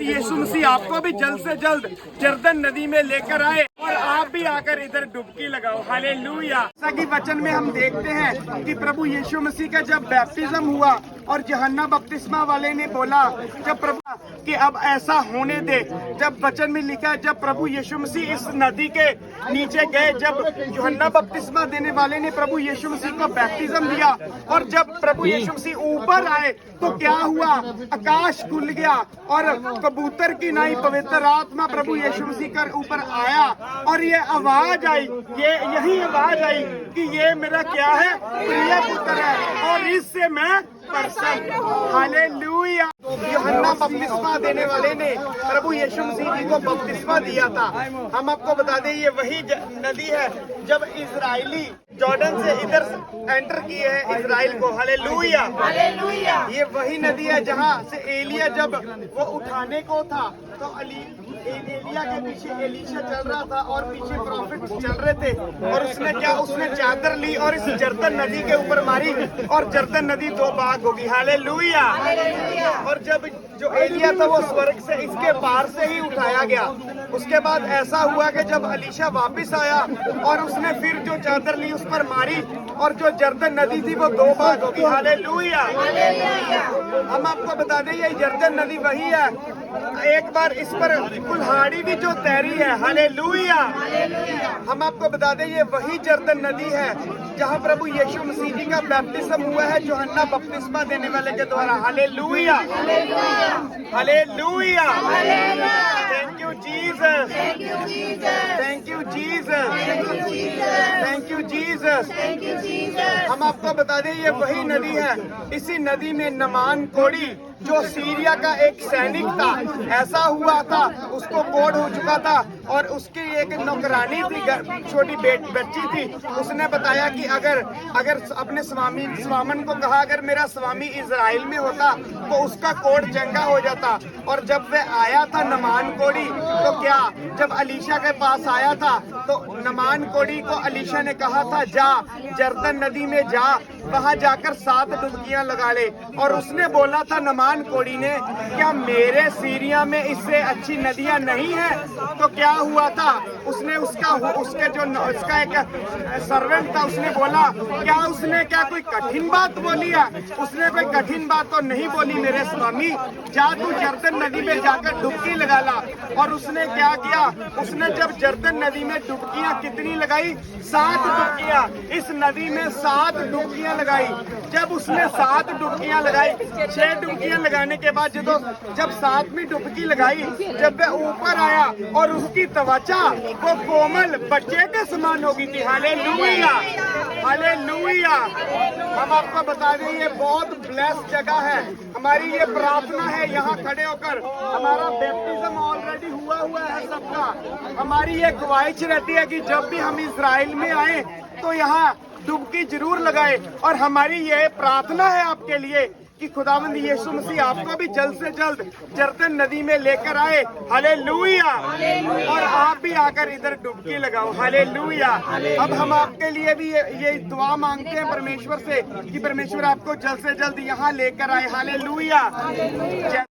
यीशु मसीह आपको भी जल्द से जल्द जर्दन नदी में लेकर आए और आप भी आकर इधर डुबकी लगाओ। हालेलुया। जैसा कि वचन में हम देखते हैं कि प्रभु यीशु मसीह का जब बैप्टिज्म हुआ और यूहन्ना बपतिस्मा वाले ने बोला जब प्रभु कि अब ऐसा होने दे, जब वचन में लिखा है जब प्रभु यीशु मसीह इस नदी के नीचे गए, जब यूहन्ना बपतिस्मा देने वाले ने प्रभु यीशु मसीह को बैप्टिज्म दिया और जब प्रभु यीशु मसीह ऊपर आए तो क्या हुआ, आकाश खुल गया और कबूतर की नाई पवित्र आत्मा प्रभु यीशु मसीह के ऊपर आया और ये आवाज आई, यही आवाज आई कि ये मेरा क्या है, प्रिय पुत्र है और इससे मैं प्रसन्न। हालेलुया। यूहन्ना बपतिस्मा देने वाले ने प्रभु यीशु मसीह जी को बपतिस्मा दिया था। हम आपको बता दें ये वही नदी है जब इजरायली जॉर्डन से इधर एंटर किए हैं इजराइल को। हालेलुया। हालेलुया। ये वही नदी है जहाँ से एलिया जब वो उठाने को था तो एलिया के पीछे एलीशा चल रहा था और पीछे प्रॉफिट चल रहे थे और उसने चादर ली और इस जर्दन नदी के ऊपर मारी और जर्दन नदी दो भाग होगी। हालेलुया। और जब जो एलिया था वो स्वर्ग से इसके पार से ही उठाया गया। उसके बाद ऐसा हुआ कि जब एलीशा वापस आया और उसने फिर जो चादर ली उस पर मारी और जो जर्दन नदी थी वो दो भाग होगी। हालेलुया। हम आपको बता दें ये जर्दन नदी वही है, एक बार इस पर कुल्हाड़ी भी जो तैरी है। हालेलुया। हम आपको बता दें ये वही जर्दन नदी है जहाँ प्रभु यीशु मसीह जी का बैप्टिज्म हुआ है यूहन्ना बपतिस्मा देने वाले के द्वारा। Hallelujah. Hallelujah. Thank you Jesus. Thank you Jesus. Thank you Jesus. हम आपको बता दें ये वही नदी है। इसी नदी में नमान कोड़ी जो सीरिया का एक सैनिक था, ऐसा हुआ था उसको कोढ़ हो चुका था और उसकी एक नौकरानी थी, छोटी बच्ची थी। उसने बताया कि अगर अपने स्वामन को कहा अगर मेरा स्वामी इजराइल में होता तो उसका कोढ़ चंगा हो जाता। और जब वह आया था नमान कोड़ी तो क्या, जब एलीशा के पास आया था तो नमान कोड़ी को एलीशा ने कहा था जा जर्दन नदी में जा, वहां जाकर 7 डुबकियां लगा ले। और उसने बोला था नमान कोड़ी ने क्या मेरे सीरिया में इससे अच्छी नदियां नहीं है? तो क्या हुआ था, उसने उसका एक सर्वेंट था, उसने बोला क्या कोई कठिन बात बोली है? उसने कोई कठिन बात तो नहीं बोली मेरे स्वामी, जा तू जर्दन नदी में जाकर डुबकी लगा ला। और उसने क्या किया, उसने जब जर्दन नदी में डुबकियां कितनी लगाई, 7 डुबकियां। इस नदी में 7 डुबकियां लगाई। जब उसने 7 डुबकियां लगाई, 6 डुबकियां लगाने के बाद जब 7वीं डुबकी लगाई, जब वह ऊपर आया और उसकी त्वचा वो कोमल बच्चे के समान हो गई थी। हालेलुया। हालेलुया। हम आपको बता दें ये बहुत ब्लेस्ड जगह है। हमारी ये प्रार्थना है यहाँ खड़े होकर, हमारा बैप्टिज्म ऑलरेडी हुआ है सबका। हमारी ये ख्वाहिश रहती है कि जब भी हम इजराइल में आए तो यहाँ डुबकी जरूर लगाए। और हमारी ये प्रार्थना है आपके लिए कि खुदावंद यीशु मसीह आपको भी जल्द से जल्द जर्दन नदी में लेकर आए। हालेलुया। और आप भी आकर इधर डुबकी लगाओ। हालेलुया। अब हम आपके लिए भी ये दुआ मांगते हैं परमेश्वर से कि परमेश्वर आपको जल्द से जल्द यहाँ लेकर आए। हालेलुया।